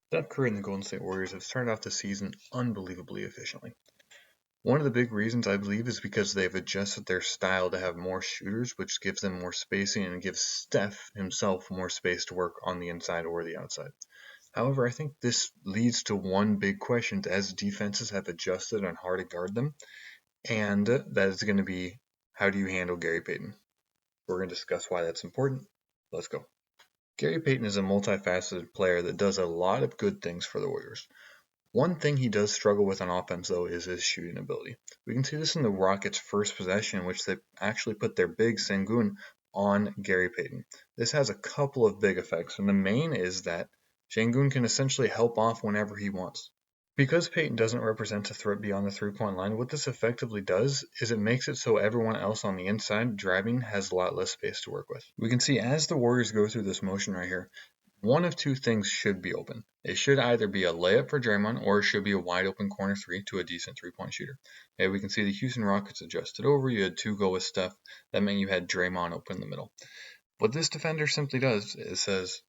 Steph Curry and the Golden State Warriors have started off the season unbelievably efficiently. One of the big reasons I believe is because they've adjusted their style to have more shooters, which gives them more spacing and gives Steph himself more space to work on the inside or the outside. However, I think this leads to one big question as defenses have adjusted on how to guard them, and that is going to be, how do you handle Gary Payton? We're going to discuss why that's important. Let's go. Gary Payton is a multifaceted player that does a lot of good things for the Warriors. One thing he does struggle with on offense, though, is his shooting ability. We can see this in the Rockets' first possession, in which they actually put their big Sengun on Gary Payton. This has a couple of big effects, and the main is that Sengun can essentially help off whenever he wants. Because Payton doesn't represent a threat beyond the three-point line, what this effectively does is it makes it so everyone else on the inside driving has a lot less space to work with. We can see as the Warriors go through this motion right here, one of two things should be open. It should either be a layup for Draymond or it should be a wide open corner three to a decent three-point shooter. Okay, we can see the Houston Rockets adjusted over. You had two go with Steph. That meant you had Draymond open in the middle. What this defender simply does is says,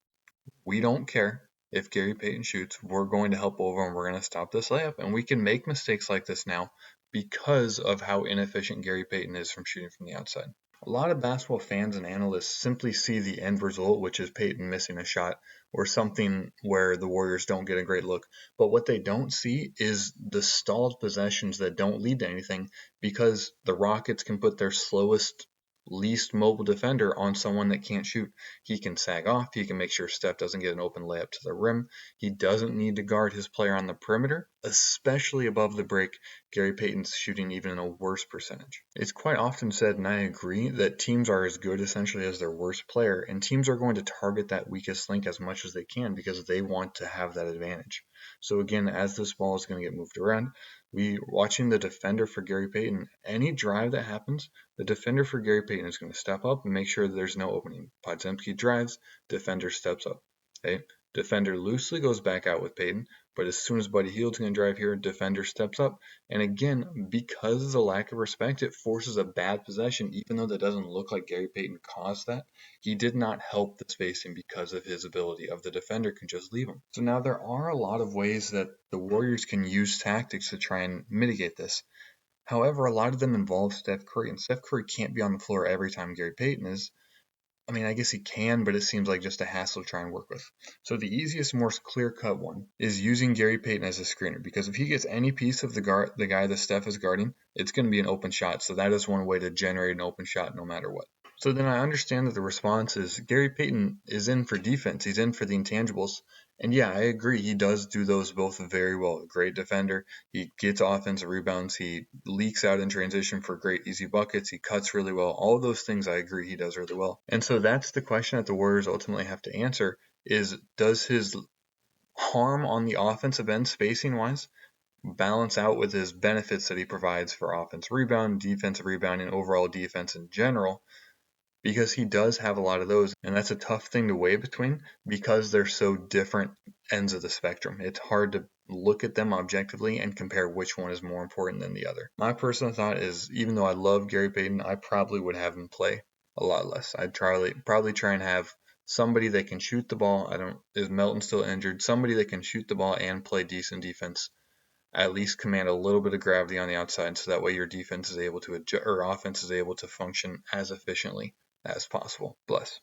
we don't care if Gary Payton shoots. We're going to help over and we're going to stop this layup. And we can make mistakes like this now because of how inefficient Gary Payton is from shooting from the outside. A lot of basketball fans and analysts simply see the end result, which is Payton missing a shot or something where the Warriors don't get a great look. But what they don't see is the stalled possessions that don't lead to anything because the Rockets can put their slowest, least mobile defender on someone that can't shoot. He can sag off. He can make sure Steph doesn't get an open layup to the rim. He doesn't need to guard his player on the perimeter, especially above the break. Gary Payton's shooting even in a worse percentage. It's quite often said, and I agree, that teams are as good essentially as their worst player, and teams are going to target that weakest link as much as they can because they want to have that advantage. So again, as this ball is going to get moved around, we watching the defender for Gary Payton, any drive that happens, the defender for Gary Payton is going to step up and make sure that there's no opening. Podziemski drives, defender steps up. Okay? Defender loosely goes back out with Payton, but as soon as Buddy Hield's going to drive here, defender steps up. And again, because of the lack of respect, it forces a bad possession, even though that doesn't look like Gary Payton caused that. He did not help the spacing because of his ability of the defender can just leave him. So now there are a lot of ways that the Warriors can use tactics to try and mitigate this. However, a lot of them involve Steph Curry, and Steph Curry can't be on the floor every time Gary Payton is. I mean, I guess he can, but it seems like just a hassle to try and work with. So the easiest, more clear-cut one is using Gary Payton as a screener, because if he gets any piece of the guy that Steph is guarding, it's going to be an open shot. So that is one way to generate an open shot no matter what. So then I understand that the response is Gary Payton is in for defense. He's in for the intangibles. And yeah, I agree. He does do those both very well. Great defender. He gets offensive rebounds. He leaks out in transition for great easy buckets. He cuts really well. All of those things I agree he does really well. And so that's the question that the Warriors ultimately have to answer is, does his harm on the offensive end spacing wise balance out with his benefits that he provides for offensive rebound, defensive rebounding, overall defense in general? Because he does have a lot of those, and that's a tough thing to weigh between because they're so different ends of the spectrum. It's hard to look at them objectively and compare which one is more important than the other. My personal thought is, even though I love Gary Payton, I probably would have him play a lot less. I'd probably try and have somebody that can shoot the ball. Is Melton still injured? Somebody that can shoot the ball and play decent defense, at least command a little bit of gravity on the outside, so that way your defense is able to adjust, or offense is able to function as efficiently as possible. Bless.